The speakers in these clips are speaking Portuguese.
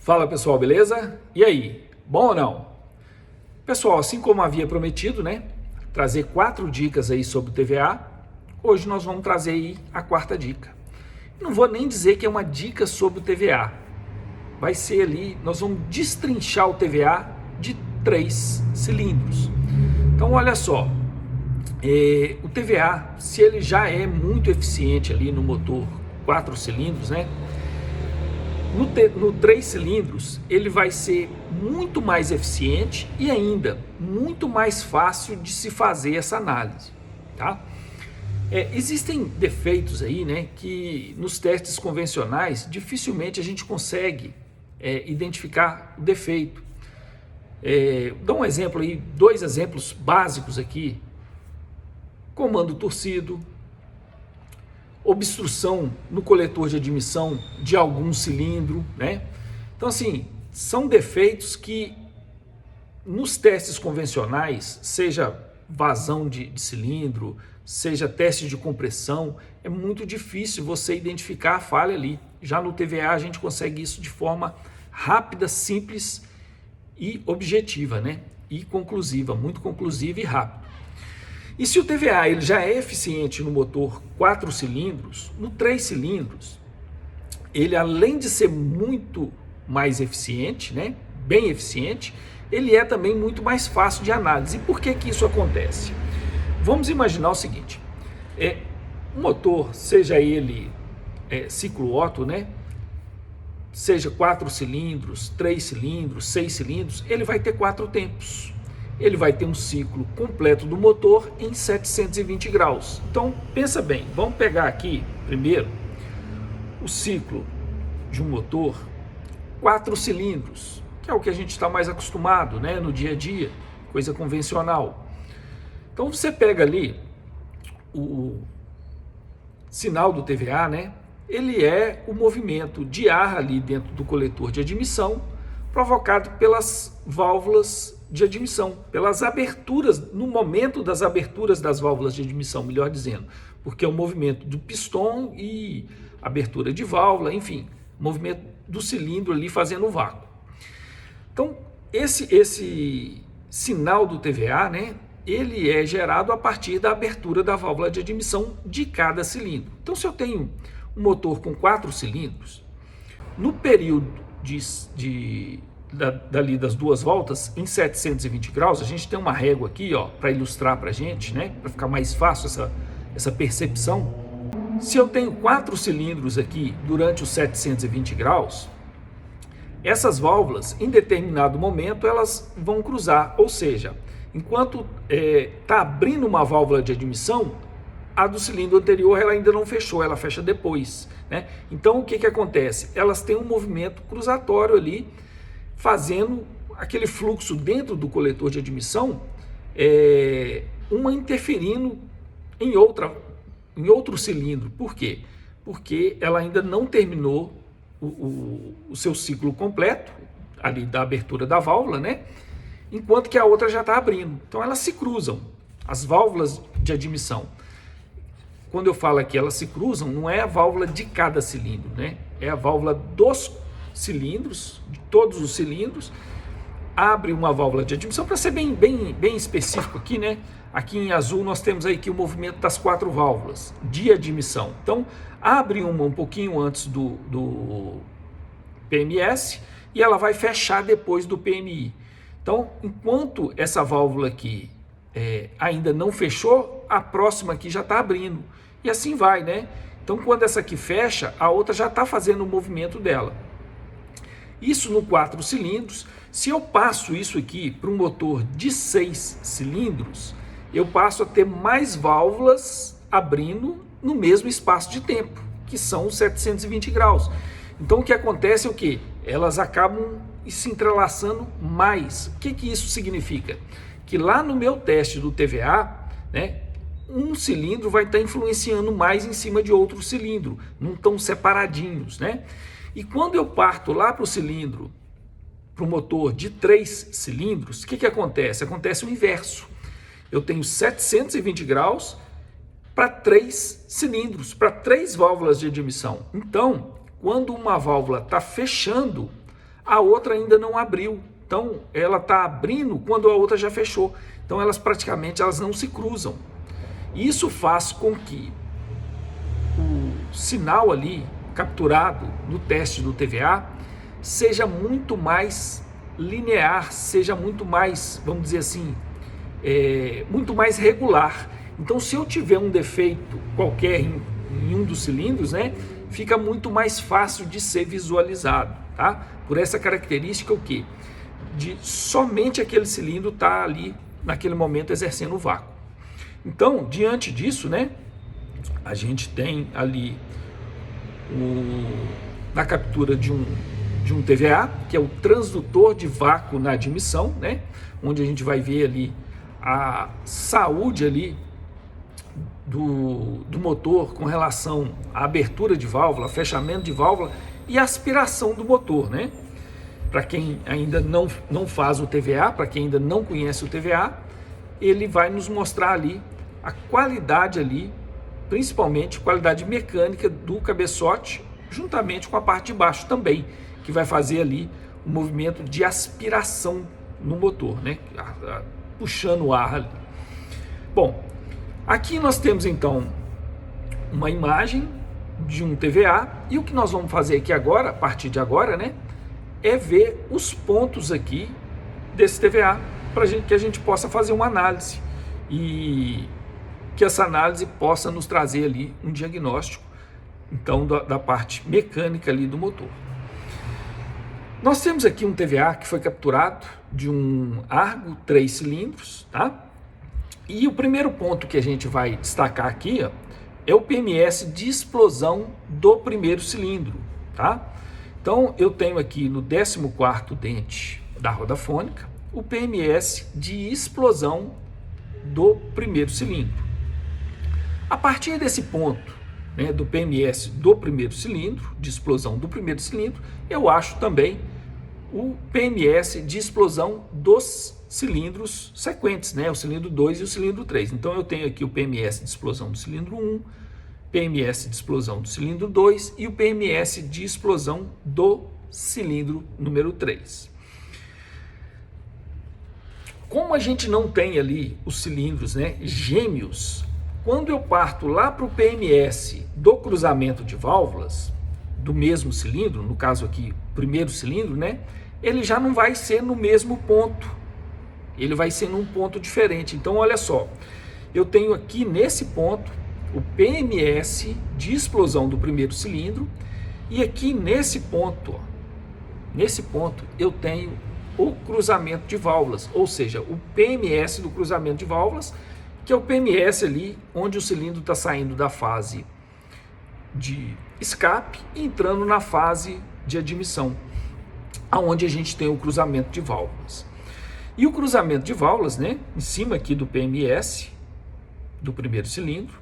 Fala pessoal, beleza? E aí, bom ou não? Pessoal, assim como havia prometido, né, trazer 4 dicas aí sobre o TVA, hoje nós vamos trazer aí a 4ª dica. Não vou nem dizer que é uma dica sobre o TVA, vai ser ali, nós vamos destrinchar o TVA de 3 cilindros. Então olha só, o TVA, se ele já é muito eficiente ali no motor 4 cilindros, né, no 3 cilindros, ele vai ser muito mais eficiente e ainda muito mais fácil de se fazer essa análise, tá? Existem defeitos aí, né, que nos testes convencionais dificilmente a gente consegue identificar o defeito. Dá um exemplo aí, 2 exemplos básicos aqui: comando torcido, obstrução no coletor de admissão de algum cilindro, né? Então, assim, são defeitos que nos testes convencionais, seja vazão de cilindro, seja teste de compressão, é muito difícil você identificar a falha ali. Já no TVA a gente consegue isso de forma rápida, simples e objetiva, né? E conclusiva, muito conclusiva e rápida. E se o TVA ele já é eficiente no motor 4 cilindros, no 3 cilindros, ele além de ser muito mais eficiente, né, bem eficiente, ele é também muito mais fácil de análise. E por que que isso acontece? Vamos imaginar o seguinte: um motor, seja ele ciclo Otto, né, seja 4 cilindros, 3 cilindros, 6 cilindros, ele vai ter 4 tempos. Ele vai ter um ciclo completo do motor em 720 graus. Então, pensa bem, vamos pegar aqui, primeiro, o ciclo de um motor 4 cilindros, que é o que a gente está mais acostumado, né, no dia a dia, coisa convencional. Então, você pega ali o sinal do TVA, né, ele é o movimento de ar ali dentro do coletor de admissão, provocado pelas válvulas de admissão, pelas aberturas, no momento das aberturas das válvulas de admissão, melhor dizendo, porque é o movimento do piston e abertura de válvula, enfim, movimento do cilindro ali fazendo o vácuo. Então, esse sinal do TVA, né, ele é gerado a partir da abertura da válvula de admissão de cada cilindro. Então, se eu tenho um motor com 4 cilindros, no período dali das 2 voltas em 720 graus, a gente tem uma régua aqui, ó, para ilustrar para a gente, né, para ficar mais fácil essa percepção. Se eu tenho 4 cilindros aqui durante os 720 graus, essas válvulas, em determinado momento, elas vão cruzar, ou seja, enquanto está abrindo uma válvula de admissão, a do cilindro anterior ela ainda não fechou, ela fecha depois, né? Então o que que acontece? Elas têm um movimento cruzatório ali, fazendo aquele fluxo dentro do coletor de admissão, uma interferindo em outro cilindro. Por quê? Porque ela ainda não terminou o seu ciclo completo, ali da abertura da válvula, né? Enquanto que a outra já está abrindo. Então elas se cruzam, as válvulas de admissão. Quando eu falo aqui elas se cruzam, não é a válvula de cada cilindro, né? É a válvula dos cilindros, de todos os cilindros. Abre uma válvula de admissão, para ser bem específico aqui, né? Aqui em azul nós temos aí que o movimento das 4 válvulas de admissão. Então, abre uma um pouquinho antes do PMS e ela vai fechar depois do PMI. Então, enquanto essa válvula aqui ainda não fechou, a próxima aqui já está abrindo. E assim vai, né? Então, quando essa aqui fecha, a outra já está fazendo o movimento dela. Isso no 4 cilindros. Se eu passo isso aqui para um motor de 6 cilindros, eu passo a ter mais válvulas abrindo no mesmo espaço de tempo, que são os 720 graus. Então, o que acontece é o quê? Elas acabam se entrelaçando mais. O que que isso significa? Que lá no meu teste do TVA, né, um cilindro vai estar influenciando mais em cima de outro cilindro, não estão separadinhos, né? E quando eu parto lá para o cilindro, para o motor de 3 cilindros, o que que acontece? Acontece o inverso. Eu tenho 720 graus para 3 cilindros, para 3 válvulas de admissão. Então, quando uma válvula está fechando, a outra ainda não abriu. Então, ela está abrindo quando a outra já fechou. Então, elas praticamente não se cruzam. Isso faz com que o sinal ali capturado no teste do TVA seja muito mais linear, seja muito mais, vamos dizer assim, muito mais regular. Então, se eu tiver um defeito qualquer em um dos cilindros, né, fica muito mais fácil de ser visualizado, tá? Por essa característica, o quê? De somente aquele cilindro estar ali, naquele momento, exercendo o vácuo. Então, diante disso, né, a gente tem ali na captura de um TVA, que é o transdutor de vácuo na admissão, né, onde a gente vai ver ali a saúde ali do motor com relação à abertura de válvula, fechamento de válvula e aspiração do motor, né? Para quem ainda não faz o TVA, para quem ainda não conhece o TVA, ele vai nos mostrar ali a qualidade ali, principalmente qualidade mecânica do cabeçote, juntamente com a parte de baixo também, que vai fazer ali o movimento de aspiração no motor, né? Puxando o ar ali. Bom, aqui nós temos então uma imagem de um TVA, e o que nós vamos fazer aqui agora, a partir de agora, né, é ver os pontos aqui desse TVA, para que a gente possa fazer uma análise e que essa análise possa nos trazer ali um diagnóstico, então, da parte mecânica ali do motor. Nós temos aqui um TVA que foi capturado de um Argo 3 cilindros, tá? E o primeiro ponto que a gente vai destacar aqui, ó, é o PMS de explosão do primeiro cilindro, tá? Então, eu tenho aqui no 14º dente da roda fônica o PMS de explosão do primeiro cilindro. A partir desse ponto, né, do PMS do primeiro cilindro, de explosão do primeiro cilindro, eu acho também o PMS de explosão dos cilindros sequentes, né, o cilindro 2 e o cilindro 3. Então, eu tenho aqui o PMS de explosão do cilindro 1, PMS de explosão do cilindro 2 e o PMS de explosão do cilindro número 3. Como a gente não tem ali os cilindros, né, gêmeos, quando eu parto lá para o PMS do cruzamento de válvulas, do mesmo cilindro, no caso aqui, primeiro cilindro, né, ele já não vai ser no mesmo ponto, ele vai ser num ponto diferente. Então, olha só, eu tenho aqui nesse ponto o PMS de explosão do primeiro cilindro, e aqui nesse ponto eu tenho o cruzamento de válvulas, ou seja, o PMS do cruzamento de válvulas, que é o PMS ali onde o cilindro está saindo da fase de escape e entrando na fase de admissão, aonde a gente tem o cruzamento de válvulas. E o cruzamento de válvulas, né, em cima aqui do PMS do primeiro cilindro,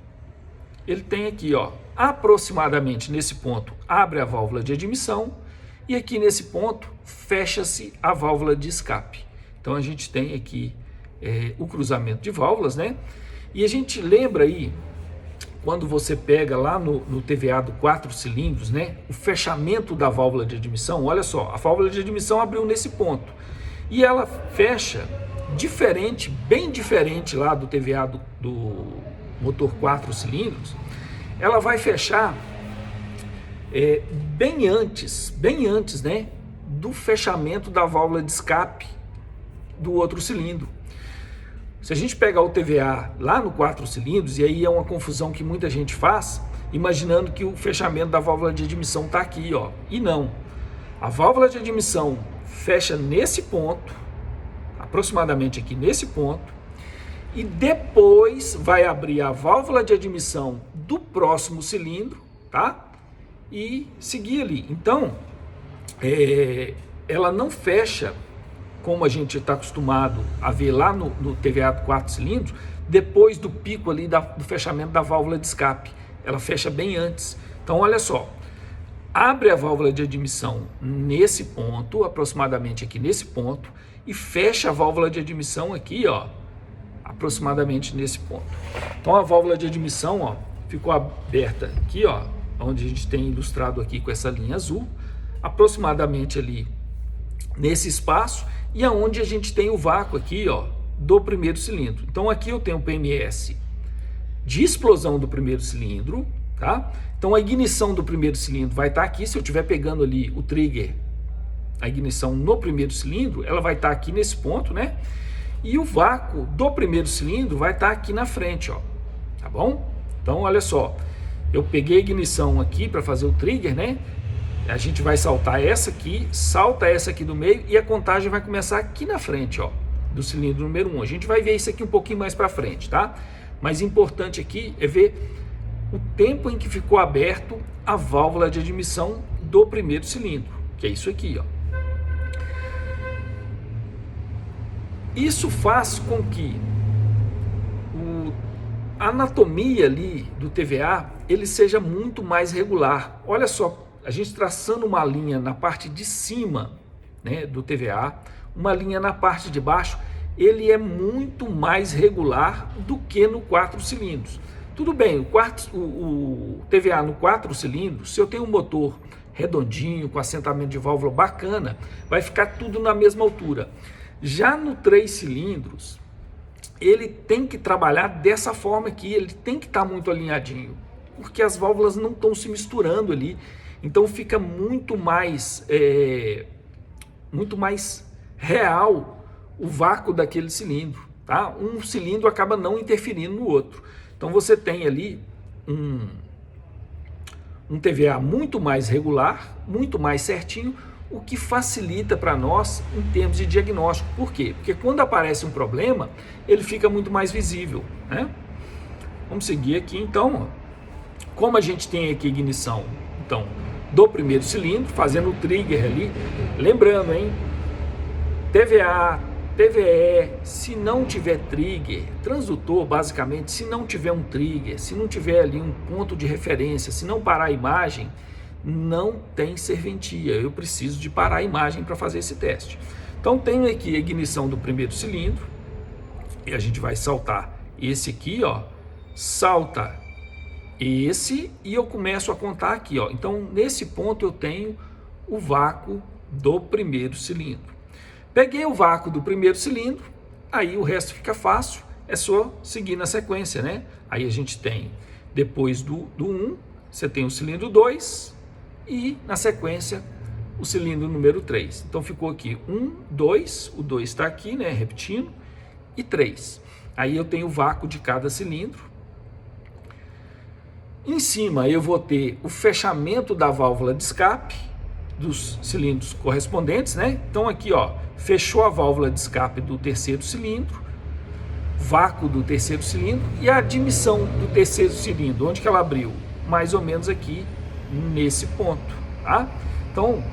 ele tem aqui, ó, aproximadamente nesse ponto abre a válvula de admissão e aqui nesse ponto fecha-se a válvula de escape. Então a gente tem aqui o cruzamento de válvulas, né? E a gente lembra aí, quando você pega lá no TVA do 4 cilindros, né, o fechamento da válvula de admissão, olha só, a válvula de admissão abriu nesse ponto e ela fecha diferente, bem diferente lá do TVA do motor 4 cilindros, ela vai fechar bem antes, né, do fechamento da válvula de escape do outro cilindro. Se a gente pegar o TVA lá no 4 cilindros, e aí é uma confusão que muita gente faz, imaginando que o fechamento da válvula de admissão está aqui, ó, e não. A válvula de admissão fecha nesse ponto, aproximadamente aqui nesse ponto, e depois vai abrir a válvula de admissão do próximo cilindro, tá? E seguir ali. Então, ela não fecha, como a gente está acostumado a ver lá no TVA do 4 cilindros, depois do pico ali do fechamento da válvula de escape. Ela fecha bem antes. Então, olha só, abre a válvula de admissão nesse ponto, aproximadamente aqui nesse ponto, e fecha a válvula de admissão aqui, ó, aproximadamente nesse ponto. Então, a válvula de admissão, ó, ficou aberta aqui, ó, onde a gente tem ilustrado aqui com essa linha azul, aproximadamente ali nesse espaço e aonde a gente tem o vácuo aqui, ó, do primeiro cilindro. Então aqui eu tenho o PMS de explosão do primeiro cilindro, tá? Então a ignição do primeiro cilindro vai estar aqui. Se eu estiver pegando ali o trigger, a ignição no primeiro cilindro, ela vai estar aqui nesse ponto, né? E o vácuo do primeiro cilindro vai estar aqui na frente, ó. Tá bom? Então olha só, eu peguei a ignição aqui para fazer o trigger, né? A gente vai saltar essa aqui, salta essa aqui do meio e a contagem vai começar aqui na frente, ó, do cilindro número 1. A gente vai ver isso aqui um pouquinho mais para frente, tá? Mas importante aqui é ver o tempo em que ficou aberto a válvula de admissão do primeiro cilindro, que é isso aqui, ó. Isso faz com que a anatomia ali do TVA ele seja muito mais regular. Olha só, a gente traçando uma linha na parte de cima, né, do TVA, uma linha na parte de baixo, ele é muito mais regular do que no 4 cilindros. Tudo bem, o TVA no 4 cilindros, se eu tenho um motor redondinho, com assentamento de válvula bacana, vai ficar tudo na mesma altura. Já no 3 cilindros, ele tem que trabalhar dessa forma aqui, ele tem que estar muito alinhadinho, porque as válvulas não estão se misturando ali, então fica muito mais real o vácuo daquele cilindro, tá? Um cilindro acaba não interferindo no outro, então você tem ali um TVA muito mais regular, muito mais certinho, o que facilita para nós em termos de diagnóstico. Por quê? Porque quando aparece um problema, ele fica muito mais visível, né? Vamos seguir aqui então. Como a gente tem aqui ignição então, do primeiro cilindro, fazendo o trigger ali, lembrando, hein? TVA, TVE, se não tiver trigger, transdutor basicamente, se não tiver um trigger, se não tiver ali um ponto de referência, se não parar a imagem, não tem serventia, eu preciso de parar a imagem para fazer esse teste. Então tenho aqui a ignição do primeiro cilindro, e a gente vai saltar esse aqui, ó, salta esse e eu começo a contar aqui, ó. Então nesse ponto eu tenho o vácuo do primeiro cilindro. Peguei o vácuo do primeiro cilindro, aí o resto fica fácil, é só seguir na sequência, né? Aí a gente tem, depois do 1, você tem o cilindro 2, e na sequência o cilindro número 3. Então ficou aqui 1, 2, o 2 está aqui, né, repetindo, e 3. Aí eu tenho o vácuo de cada cilindro. Em cima eu vou ter o fechamento da válvula de escape dos cilindros correspondentes, né? Então aqui, ó, fechou a válvula de escape do terceiro cilindro, vácuo do terceiro cilindro e a admissão do terceiro cilindro. Onde que ela abriu? Mais ou menos aqui nesse ponto, tá? Então,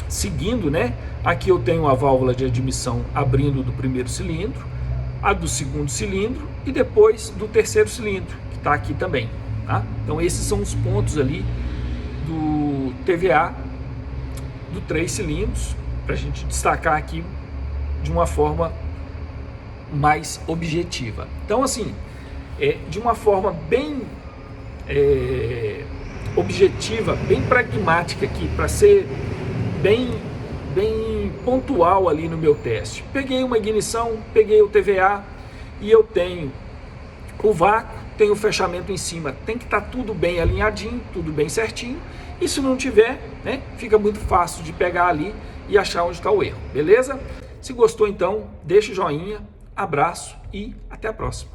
seguindo, né? Aqui eu tenho a válvula de admissão abrindo do primeiro cilindro, a do segundo cilindro e depois do terceiro cilindro, que está aqui também, tá? Então, esses são os pontos ali do TVA do 3 cilindros, para a gente destacar aqui de uma forma mais objetiva. Então, assim, de uma forma bem objetiva, bem pragmática aqui, para ser bem pontual ali no meu teste. Peguei uma ignição, peguei o TVA e eu tenho o vácuo, tenho o fechamento em cima, tem que estar tudo bem alinhadinho, tudo bem certinho, e se não tiver, né, fica muito fácil de pegar ali e achar onde está o erro, beleza? Se gostou então, deixa o joinha, abraço e até a próxima.